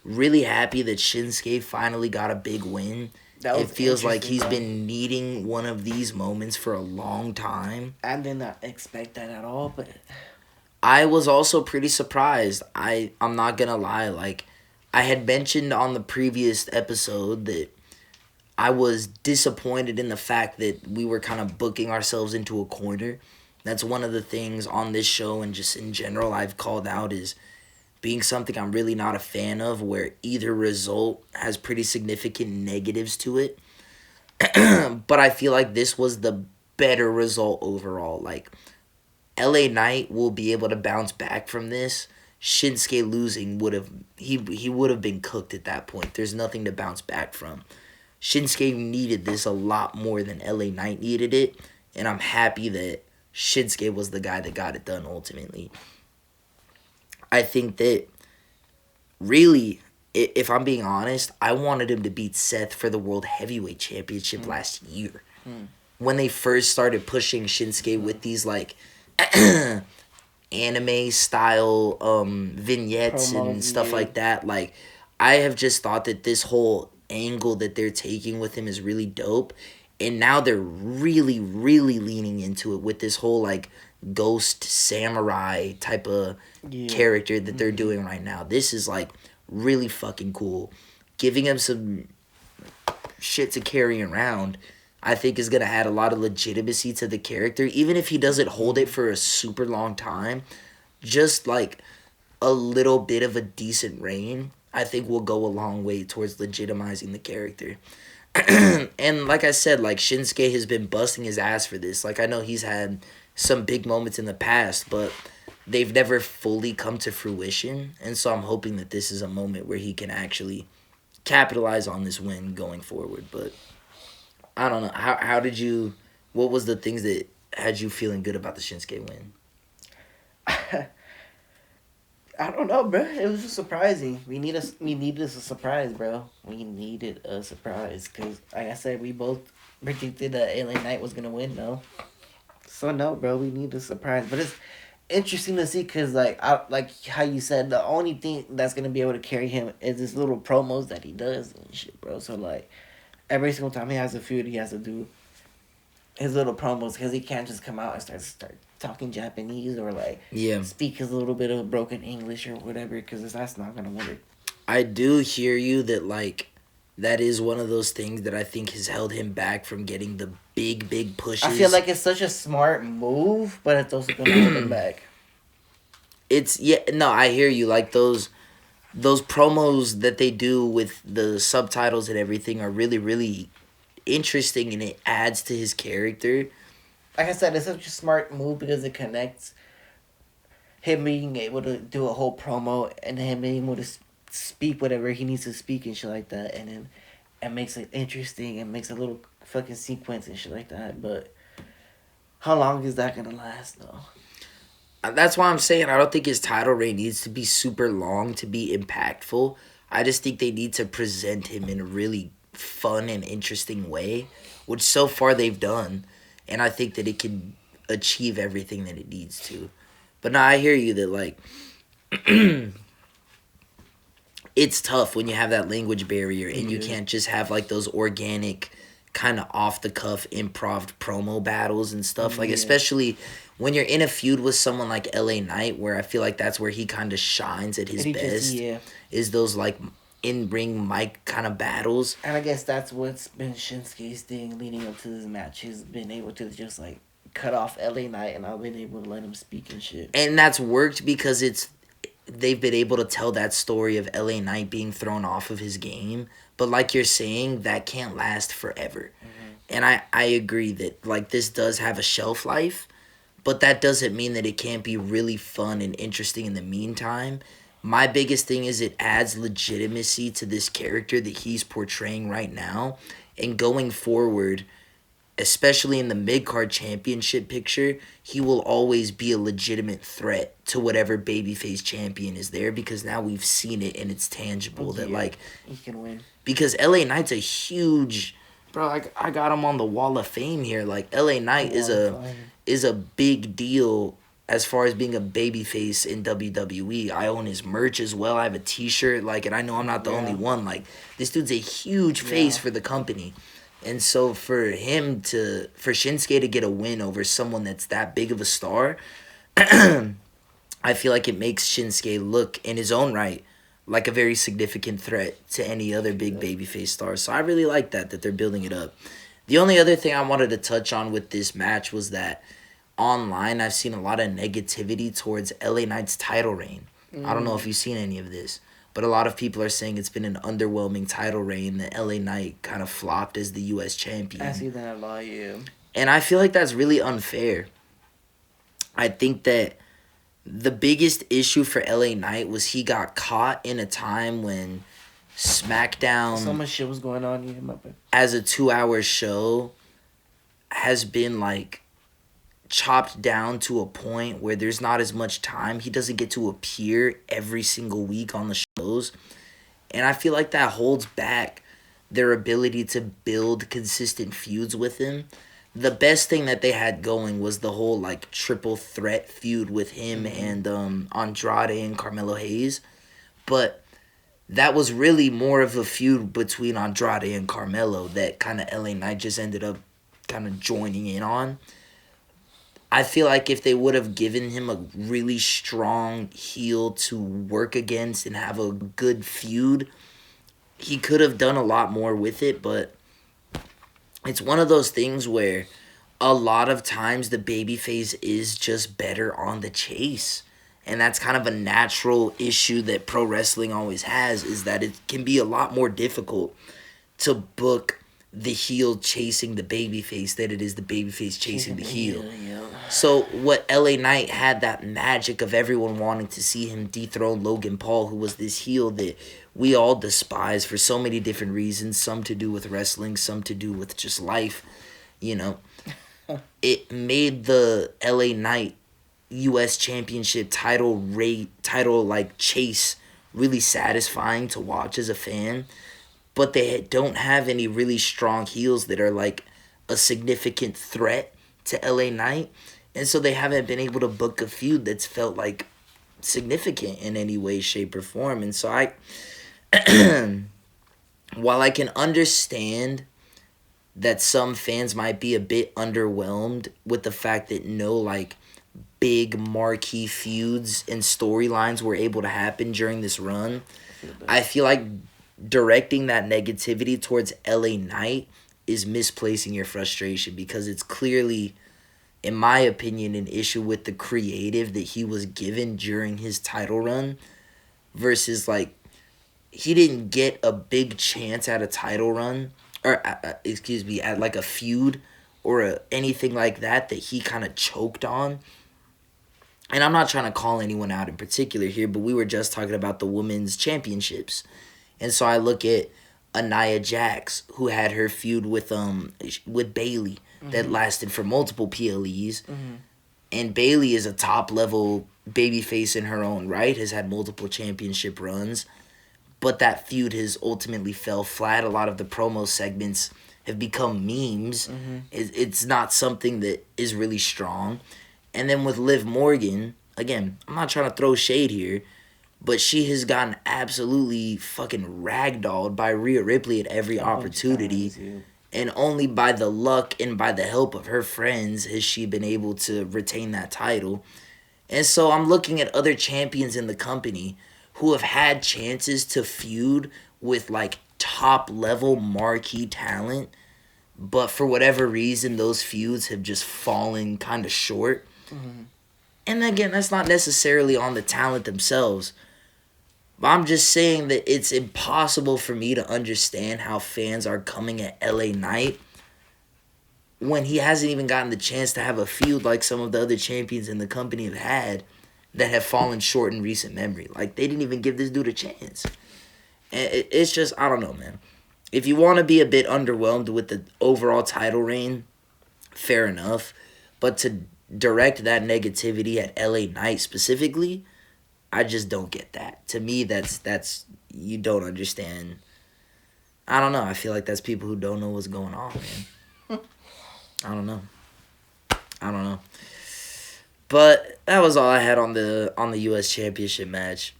really happy that Shinsuke finally got a big win. That It was feels like interesting, he's bro. been needing one of these moments for a long time. I did not expect that at all, but I was also pretty surprised. I'm not gonna lie, like I had mentioned on the previous episode that I was disappointed in the fact that we were kind of booking ourselves into a corner. That's one of the things on this show and just in general I've called out is being something I'm really not a fan of, where either result has pretty significant negatives to it. But I feel like this was the better result overall. Like, LA Knight will be able to bounce back from this. Shinsuke losing would have he would have been cooked at that point. There's nothing to bounce back from. Shinsuke needed this a lot more than LA Knight needed it, and I'm happy that Shinsuke was the guy that got it done ultimately. I think that really, if I'm being honest, I wanted him to beat Seth for the World Heavyweight Championship last year. Hmm. When they first started pushing Shinsuke with these like anime style vignettes and promos, stuff yeah. like that, like I have just thought that this whole angle that they're taking with him is really dope. And now they're really, really leaning into it with this whole like ghost samurai type of Yeah. character that they're doing right now. This is like really fucking cool. Giving him some shit to carry around, I think is gonna add a lot of legitimacy to the character. Even if he doesn't hold it for a super long time, just like a little bit of a decent reign, I think will go a long way towards legitimizing the character. And like I said, like Shinsuke has been busting his ass for this. Like I know he's had some big moments in the past, but they've never fully come to fruition. And so I'm hoping that this is a moment where he can actually capitalize on this win going forward. But I don't know. How did you what was the things that had you feeling good about the Shinsuke win? I don't know, bro. It was just surprising. We needed a surprise, bro. We needed a surprise because, like I said, we both predicted that LA Knight was gonna win, though. So no, bro, we need a surprise. But it's interesting to see because, like how you said, the only thing that's gonna be able to carry him is his little promos that he does and shit, bro. So like every single time he has a feud, he has to do his little promos because he can't just come out and start talking Japanese or like Yeah. speak his little bit of broken English or whatever because that's not gonna work. I do hear you that like that is one of those things that I think has held him back from getting the big I feel pushes. like it's such a smart move, but it's also gonna hold him back. It's yeah, no, I hear you. Like those promos that they do with the subtitles and everything are really interesting, and it adds to his character. Like I said, it's such a smart move because it connects him being able to do a whole promo and him being able to speak whatever he needs to speak and shit like that, and then it makes it interesting and makes a little fucking sequence and shit like that. But how long is that gonna last though? That's why I'm saying I don't think his title reign needs to be super long to be impactful. I just think they need to present him in a really fun and interesting way, which so far they've done, and I think that it can achieve everything that it needs to. But now I hear you that like it's tough when you have that language barrier and you Yeah. can't just have like those organic kind of off the cuff improv promo battles and stuff, like Yeah. especially when you're in a feud with someone like LA Knight, where I feel like that's where he kind of shines at his And he just best, yeah. is those like in ring mic kind of battles. And I guess that's what's been Shinsuke's thing leading up to this match. He's been able to just like cut off LA Knight and I've been able to let him speak and shit. And that's worked because they've been able to tell that story of LA Knight being thrown off of his game. But like you're saying, that can't last forever. And I agree that like this does have a shelf life, but that doesn't mean that it can't be really fun and interesting in the meantime. My biggest thing is it adds legitimacy to this character that he's portraying right now. And going forward, especially in the mid card championship picture, he will always be a legitimate threat to whatever babyface champion is there, because now we've seen it and it's tangible that Yeah. like He can win. because LA Knight's a huge bro, I got him on the wall of fame here. Like LA Knight is a big deal as far as being a babyface in WWE. I own his merch as well. I have a T-shirt, like, and I know I'm not the only one. Like, this dude's a huge face for the company, and so for Shinsuke to get a win over someone that's that big of a star, I feel like it makes Shinsuke look in his own right like a very significant threat to any other big babyface star. So I really like that they're building it up. The only other thing I wanted to touch on with this match was that online I've seen a lot of negativity towards LA Knight's title reign. I don't know if you've seen any of this, but a lot of people are saying it's been an underwhelming title reign, that LA Knight kind of flopped as the US champion. I see that a lot, yeah. And I feel like that's really unfair. I think that the biggest issue for LA Knight was he got caught in a time when SmackDown, so much shit was going on in my bed, as a 2-hour show, has been like chopped down to a point where there's not as much time. He doesn't get to appear every single week on the shows. And I feel like that holds back their ability to build consistent feuds with him. The best thing that they had going was the whole like triple threat feud with him and Andrade and Carmelo Hayes. But that was really more of a feud between Andrade and Carmelo that kind of LA Knight just ended up kind of joining in on. I feel like if they would have given him a really strong heel to work against and have a good feud, he could have done a lot more with it. But it's one of those things where a lot of times the babyface is just better on the chase. And that's kind of a natural issue that pro wrestling always has, is that it can be a lot more difficult to book the heel chasing the babyface than it is the babyface chasing the heel. So what LA Knight had that magic of everyone wanting to see him dethrone Logan Paul, who was this heel that we all despise for so many different reasons, some to do with wrestling, some to do with just life, you know. It made the LA Knight US Championship title like chase really satisfying to watch as a fan. But they don't have any really strong heels that are like a significant threat to LA Knight. And so they haven't been able to book a feud that's felt like significant in any way, shape, or form. And so while I can understand that some fans might be a bit underwhelmed with the fact that no like big marquee feuds and storylines were able to happen during this run, I feel like directing that negativity towards LA Knight is misplacing your frustration, because it's clearly, in my opinion, an issue with the creative that he was given during his title run, versus like he didn't get a big chance at a title run, or at like a feud or anything like that he kind of choked on. And I'm not trying to call anyone out in particular here, but we were just talking about the women's championships. And so I look at Nia Jax, who had her feud with Bayley that lasted for multiple PLEs. And Bayley is a top-level babyface in her own right, has had multiple championship runs. But that feud has ultimately fell flat. A lot of the promo segments have become memes. It's not something that is really strong. And then with Liv Morgan, again, I'm not trying to throw shade here, but she has gotten absolutely fucking ragdolled by Rhea Ripley at every opportunity. And only by the luck and by the help of her friends has she been able to retain that title. And so I'm looking at other champions in the company who have had chances to feud with like top-level marquee talent, but for whatever reason, those feuds have just fallen kind of short. And again, that's not necessarily on the talent themselves. But I'm just saying that it's impossible for me to understand how fans are coming at LA Knight when he hasn't even gotten the chance to have a feud like some of the other champions in the company have had that have fallen short in recent memory. Like, they didn't even give this dude a chance. And it's just, I don't know, man. If you want to be a bit underwhelmed with the overall title reign, fair enough. But to direct that negativity at LA Knight specifically, I just don't get that. To me, that's you don't understand. I don't know. I feel like that's people who don't know what's going on, man. I don't know. But that was all I had on the U.S. Championship match.